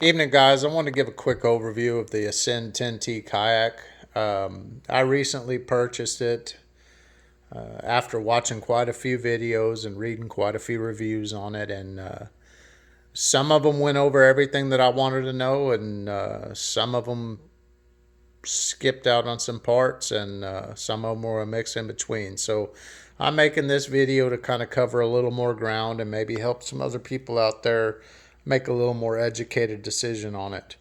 Evening, guys. I want to give a quick overview of the Ascend 10T kayak. I recently purchased it after watching quite a few videos and reading quite a few reviews on it, and some of them went over everything that I wanted to know, and some of them skipped out on some parts, and some of them were a mix in between. So I'm making this video to kind of cover a little more ground and maybe help some other people out there make a little more educated decision on it.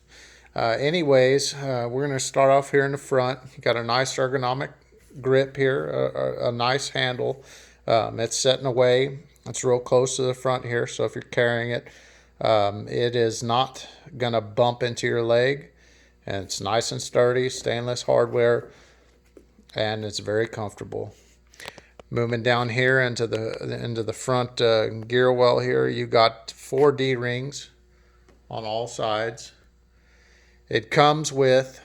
We're going to start off here in the front. You got a nice ergonomic grip here, a nice handle. It's setting away. It's real close to the front here, so if you're carrying it, it is not going to bump into your leg. And it's nice and sturdy, stainless hardware, and it's very comfortable. Moving down here into the front gear well here, you got 4D rings on all sides. It comes with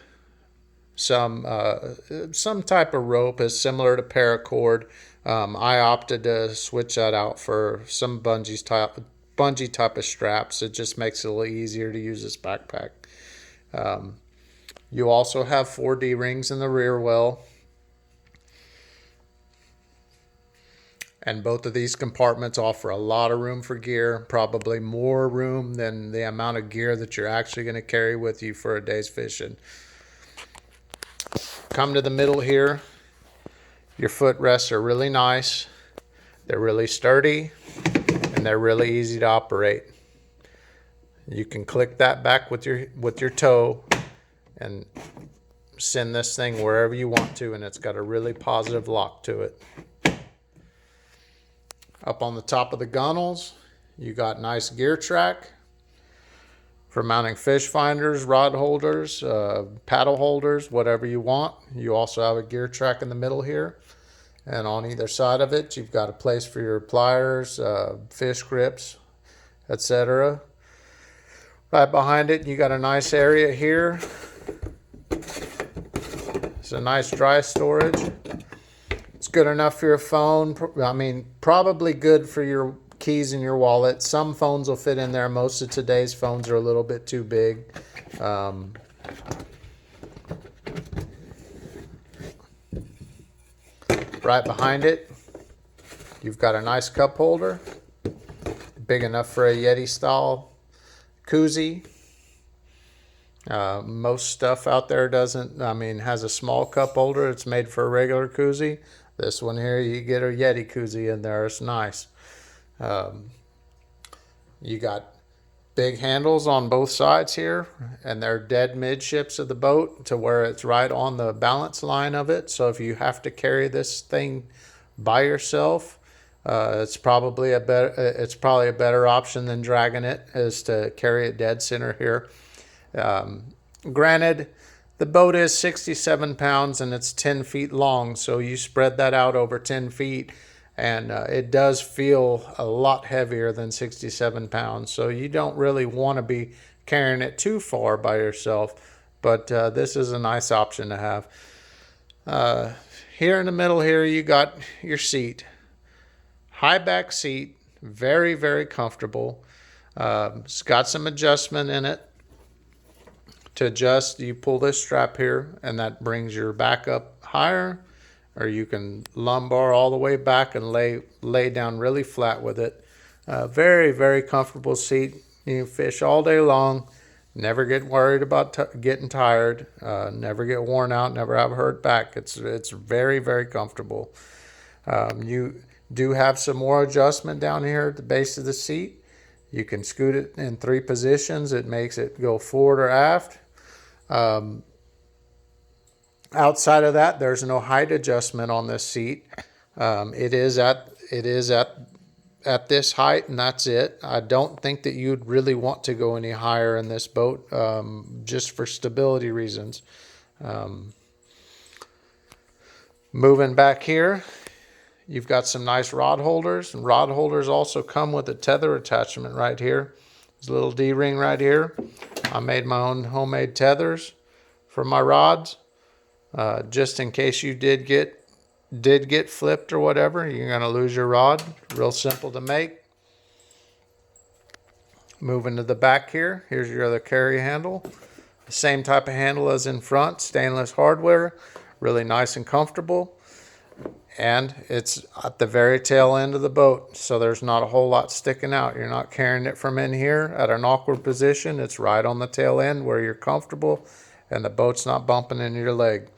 some type of rope, is similar to paracord. I opted to switch that out for some bungee type of straps. It just makes it a little easier to use this backpack. You also have 4D rings in the rear well. And both of these compartments offer a lot of room for gear, probably more room than the amount of gear that you're actually going to carry with you for a day's fishing. Come to the middle here. Your footrests are really nice. They're really sturdy, and they're really easy to operate. You can click that back with your toe and send this thing wherever you want to, and it's got a really positive lock to it. Up on the top of the gunnels, you got nice gear track for mounting fish finders, rod holders, paddle holders, whatever you want. You also have a gear track in the middle here, and on either side of it, you've got a place for your pliers, fish grips, etc. Right behind it, you got a nice area here. It's a nice dry storage. It's good enough for your phone. I mean, probably good for your keys in your wallet. Some phones will fit in there. Most of today's phones are a little bit too big. Right behind it, you've got a nice cup holder, big enough for a Yeti style koozie. Most stuff out there has a small cup holder. It's made for a regular koozie. This one here, you get a Yeti koozie in there. It's nice. You got big handles on both sides here, and they're dead midships of the boat to where it's right on the balance line of it. So if you have to carry this thing by yourself, it's probably a better option than dragging it, is to carry it dead center here. Granted, the boat is 67 pounds and it's 10 feet long, so you spread that out over 10 feet, and it does feel a lot heavier than 67 pounds. So you don't really want to be carrying it too far by yourself, but this is a nice option to have. Here in the middle here, you got your seat. High back seat, very, very comfortable. It's got some adjustment in it. To adjust, you pull this strap here, and that brings your back up higher, or you can lumbar all the way back and lay down really flat with it. Very, very comfortable seat. You can fish all day long, never get worried about getting tired, never get worn out, never have a hurt back. It's very, very comfortable. You do have some more adjustment down here at the base of the seat. You can scoot it in 3 positions. It makes it go forward or aft. Outside of that, there's no height adjustment on this seat. It is at this height, and that's it. I don't think that you'd really want to go any higher in this boat, just for stability reasons. Moving back here, you've got some nice rod holders, and rod holders also come with a tether attachment right here. There's a little D-ring right here. I made my own homemade tethers for my rods, just in case you did get flipped or whatever. You're gonna lose your rod. Real simple to make. Moving to the back here, here's your other carry handle. The same type of handle as in front, stainless hardware, really nice and comfortable. And it's at the very tail end of the boat, so there's not a whole lot sticking out. You're not carrying it from in here at an awkward position. It's right on the tail end where you're comfortable and the boat's not bumping into your leg.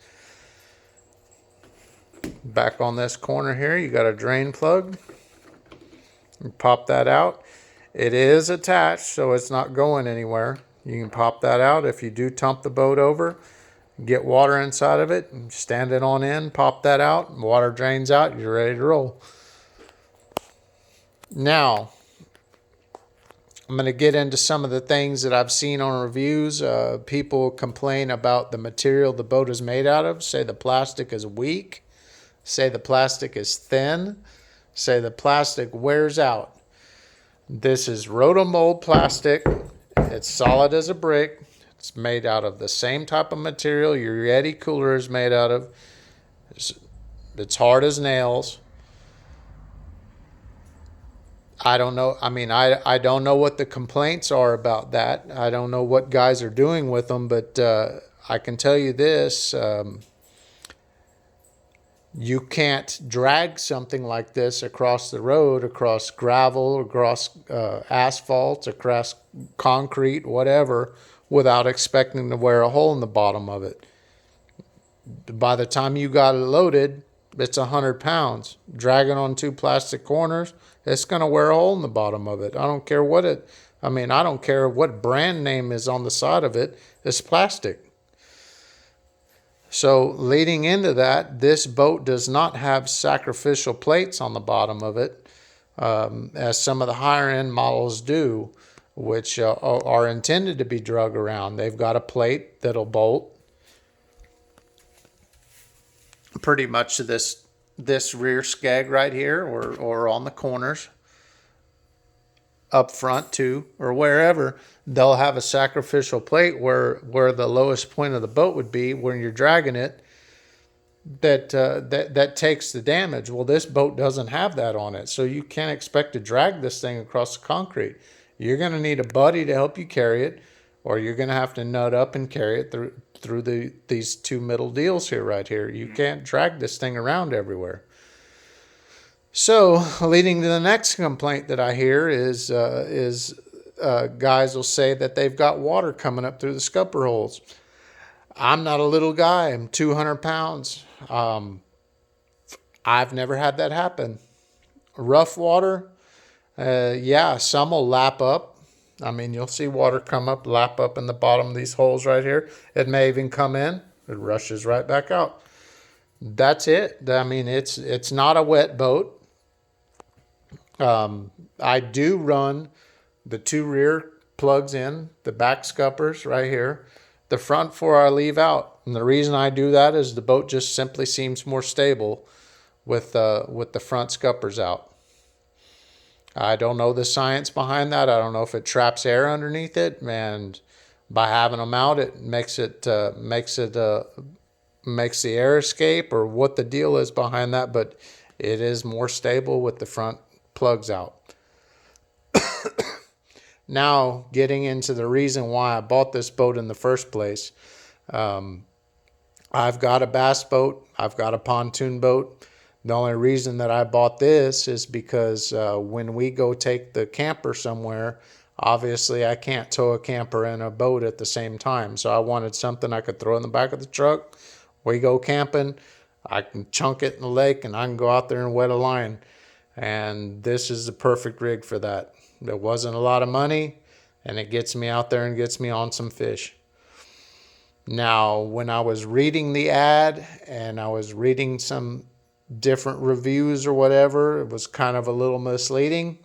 Back on this corner here, you got a drain plug. You pop that out. It is attached, so it's not going anywhere. You can pop that out. If you do tump the boat over, get water inside of it, stand it on in, pop that out, water drains out, you're ready to roll. Now, I'm going to get into some of the things that I've seen on reviews. People complain about the material the boat is made out of, say the plastic is weak, say the plastic is thin, say the plastic wears out. This is rotomold plastic. It's solid as a brick. It's made out of the same type of material your Yeti cooler is made out of. It's hard as nails. I don't know. I mean, I don't know what the complaints are about that. I don't know what guys are doing with them, but I can tell you this. You can't drag something like this across the road, across gravel, across asphalt, across concrete, whatever, without expecting to wear a hole in the bottom of it. By the time you got it loaded, it's 100 pounds. Dragging on two plastic corners, it's going to wear a hole in the bottom of it. I don't care what I don't care what brand name is on the side of it. It's plastic. So leading into that, this boat does not have sacrificial plates on the bottom of it, as some of the higher end models do, which are intended to be drug around. They've got a plate that'll bolt pretty much to this rear skeg right here, or on the corners, up front too, or wherever. They'll have a sacrificial plate where the lowest point of the boat would be when you're dragging it, that takes the damage. Well, this boat doesn't have that on it, so you can't expect to drag this thing across the concrete. You're going to need a buddy to help you carry it, or you're going to have to nut up and carry it through these two middle deals here, right here. You can't drag this thing around everywhere. So, leading to the next complaint that I hear is guys will say that they've got water coming up through the scupper holes. I'm not a little guy. I'm 200 pounds. I've never had that happen. Rough water, yeah, some will lap up. I mean, you'll see water come up, lap up in the bottom of these holes right here. It may even come in. It rushes right back out. That's it. I mean, it's not a wet boat. I do run the two rear plugs in, the back scuppers right here. The front four I leave out. And the reason I do that is the boat just simply seems more stable with the front scuppers out. I don't know the science behind that. I don't know if it traps air underneath it, and by having them out, it makes the air escape, or what the deal is behind that. But it is more stable with the front plugs out. Now, getting into the reason why I bought this boat in the first place. I've got a bass boat. I've got a pontoon boat. The only reason that I bought this is because when we go take the camper somewhere, obviously I can't tow a camper and a boat at the same time. So I wanted something I could throw in the back of the truck. We go camping, I can chunk it in the lake, and I can go out there and wet a line. And this is the perfect rig for that. There wasn't a lot of money, and it gets me out there and gets me on some fish. Now, when I was reading the ad and I was reading some different reviews or whatever, it was kind of a little misleading.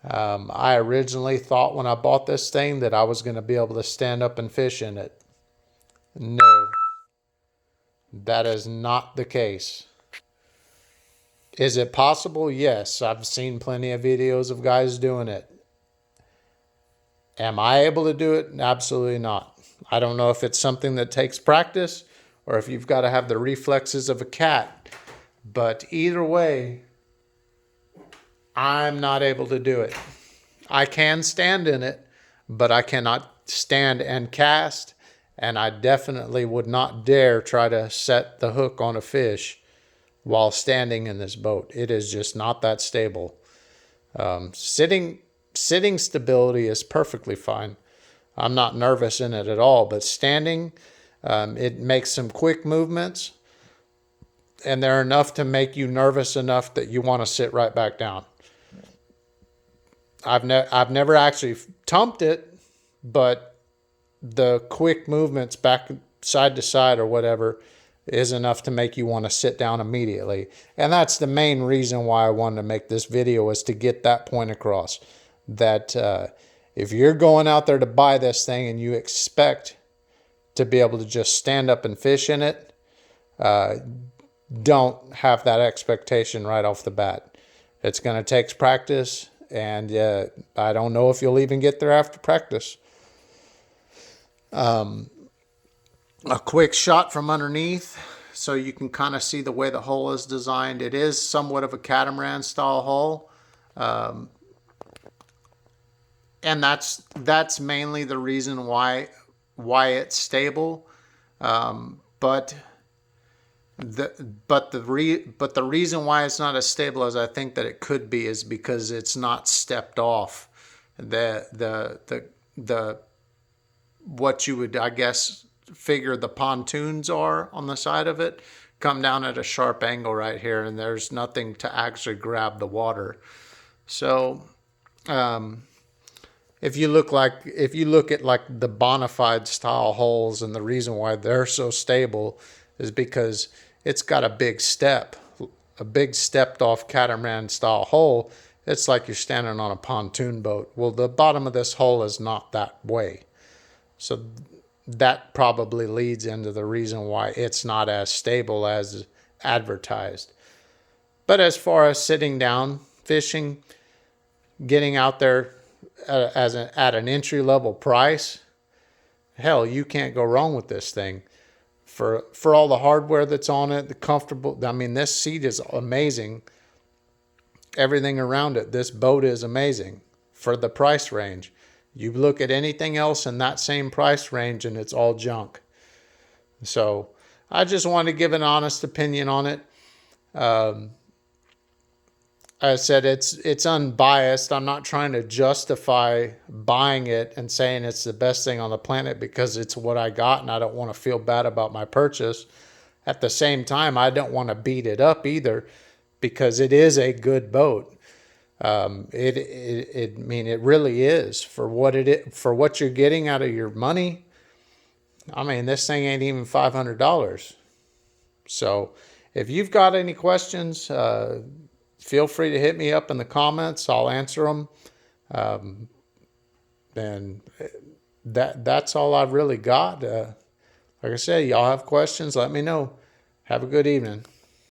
I originally thought when I bought this thing that I was going to be able to stand up and fish in it. No, that is not the case. Is it possible? Yes. I've seen plenty of videos of guys doing it. Am I able to do it? Absolutely not. I don't know if it's something that takes practice or if you've got to have the reflexes of a cat. But either way, I'm not able to do it. I can stand in it, but I cannot stand and cast. And I definitely would not dare try to set the hook on a fish while standing in this boat. It is just not that stable. Sitting stability is perfectly fine. I'm not nervous in it at all, but standing, it makes some quick movements, and they're enough to make you nervous enough that you want to sit right back down. I've never actually tumped it, but the quick movements back side to side or whatever is enough to make you want to sit down immediately. And that's the main reason why I wanted to make this video, is to get that point across. That if you're going out there to buy this thing and you expect to be able to just stand up and fish in it, don't have that expectation right off the bat. It's going to take practice, and I don't know if you'll even get there after practice. A quick shot from underneath so you can kind of see the way the hull is designed. It is somewhat of a catamaran style hull. And that's mainly the reason why it's stable. But the reason why it's not as stable as I think that it could be is because it's not stepped off. The what you would, I guess, figure the pontoons are on the side of it come down at a sharp angle right here, and there's nothing to actually grab the water. So if you look at like the bona fide style hulls, and the reason why they're so stable is because it's got a big stepped off catamaran style hull. It's like you're standing on a pontoon boat. Well, the bottom of this hull is not that way. So that probably leads into the reason why it's not as stable as advertised. But as far as sitting down fishing, getting out there at an entry level price, hell, you can't go wrong with this thing. For all the hardware that's on it, the comfortable, I mean, this seat is amazing. Everything around it, this boat is amazing for the price range. You look at anything else in that same price range and it's all junk. So I just want to give an honest opinion on it. I said it's unbiased. I'm not trying to justify buying it and saying it's the best thing on the planet because it's what I got and I don't want to feel bad about my purchase. At the same time, I don't want to beat it up either because it is a good boat. It really is for what you're getting out of your money. I mean, this thing ain't even $500. So if you've got any questions, feel free to hit me up in the comments. I'll answer them. And that's all I've really got. Like I said, y'all have questions, let me know. Have a good evening.